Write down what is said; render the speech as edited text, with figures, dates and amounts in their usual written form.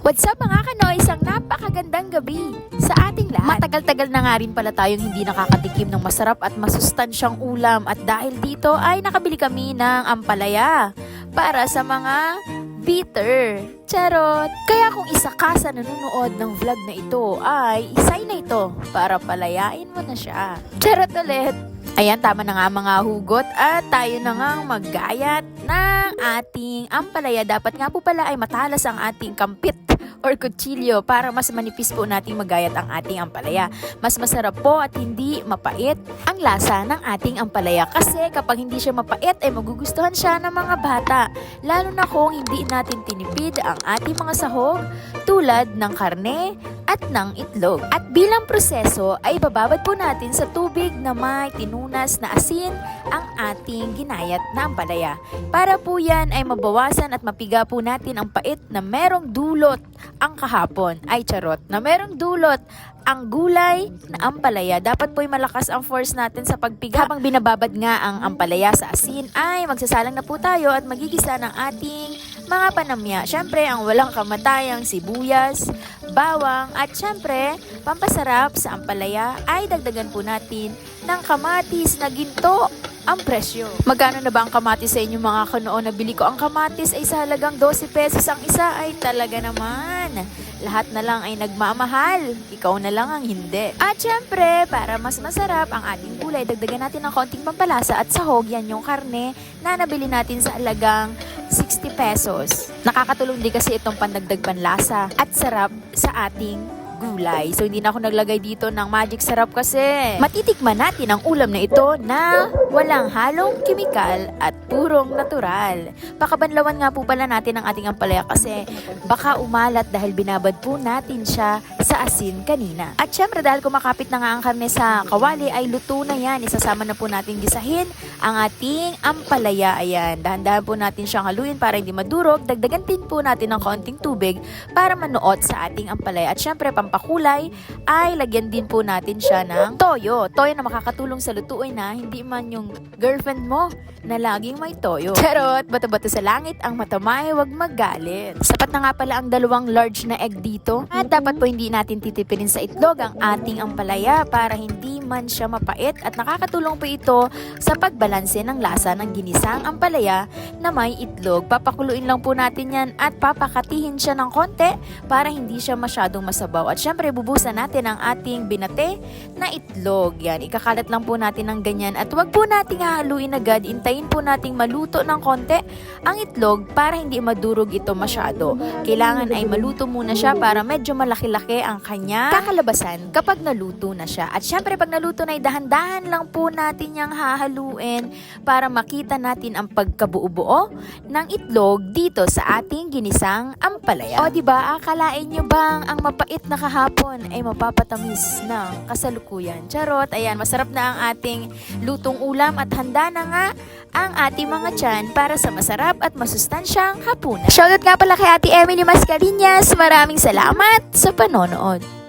What's up mga kanoy? Isang napakagandang gabi sa ating lahat. Matagal-tagal na nga rin pala tayong hindi nakakatikim ng masarap at masustansyang ulam at dahil dito ay nakabili kami ng ampalaya para sa mga bitter. Charot! Kaya kung isa ka sa nanonood ng vlog na ito ay isay na ito para palayain mo na siya. Charot ulit! Ayan, tama na nga mga hugot at tayo na nga maggayat ng ating ampalaya. Dapat nga po pala ay matalas ang ating kampit or kutsilyo para mas manipis po nating magayat ang ating ampalaya. Mas masarap po at hindi mapait ang lasa ng ating ampalaya kasi kapag hindi siya mapait ay magugustuhan siya ng mga bata. Lalo na kung hindi natin tinipid ang ating mga sahog tulad ng karne at ng itlog. At bilang proseso ay bababad po natin sa tubig na may tinunas na asin ang ating ginayat na ampalaya. Para po yan ay mabawasan at mapiga po natin ang pait na merong dulot ang kahapon. Ay charot, na merong dulot ang gulay na ampalaya. Dapat po ay malakas ang force natin sa pagpiga. Habang binababad nga ang ampalaya sa asin ay magsasalang na po tayo at magigisa ng ating mga panamya. Syempre, ang walang kamatayang sibuyas, bawang, at syempre, pampasarap sa ampalaya ay dagdagan po natin ng kamatis na ginto ang presyo. Magkano na ba ang kamatis sa inyo mga kanoon? Nabili ko ang kamatis ay sa halagang 12 pesos ang isa ay talaga naman. Lahat na lang ay nagmamahal. Ikaw na lang ang hindi. At syempre, para mas masarap ang ating gulay, dagdagan natin ng konting pampalasa at sahog. Yan yung karne na nabili natin sa halagang 60 pesos. Nakakatulong din kasi itong pandagdag panlasa at sarap sa ating gulay. So, hindi na ako naglagay dito ng magic sarap kasi matitikman natin ang ulam na ito na walang halong kimikal at purong natural. Pakabanlawan nga po pala natin ang ating ampalaya kasi baka umalat dahil binabad po natin siya sa asin kanina. At syempre dahil kumakapit na nga ang karne sa kawali ay luto na yan. Isasama na po natin gisahin ang ating ampalaya. Ayan, dahan-dahan po natin siyang haluin para hindi madurog. Dagdagan din po natin ng konting tubig para manuot sa ating ampalaya. At syempre pampakulay ay lagyan din po natin siya ng toyo. Toyo na makakatulong sa lutuin na hindi man yung girlfriend mo na laging may toyo. Charot, bato-bato sa langit ang matamay, wag magalit. Sapat na nga pala ang 2 large na egg dito. At dapat po hindi natin titipirin sa itlog ang ating ampalaya para hindi man siya mapait at nakakatulong po ito sa pagbalanse ng lasa ng ginisang ampalaya na may itlog. Papakuluin lang po natin yan at papakatihin siya ng konti para hindi siya masyadong masabaw. At syempre, bubusan natin ang ating binate na itlog. Yan, ikakalat lang po natin ng ganyan at wag po nating hahaluin agad. Intayin po nating maluto ng konti ang itlog para hindi madurog ito masyado. Kailangan ay maluto muna siya para medyo malaki-laki ang kanya kakalabasan kapag naluto na siya. At syempre, pag naluto na, dahan-dahan lang po natin yung hahaluin para makita natin ang pagkabuo-buo ng itlog dito sa ating ginisang ampalaya. O diba, akalain nyo bang ang mapait na kahapon ay mapapatamis ng kasalukuyan? Charot, ayan, masarap na ang ating lutong ulam at handa na nga ang ating mga tiyan para sa masarap at masustansyang hapunan. Shoutout nga pala kay Ate Emily Mascarinas. Maraming salamat sa panonood.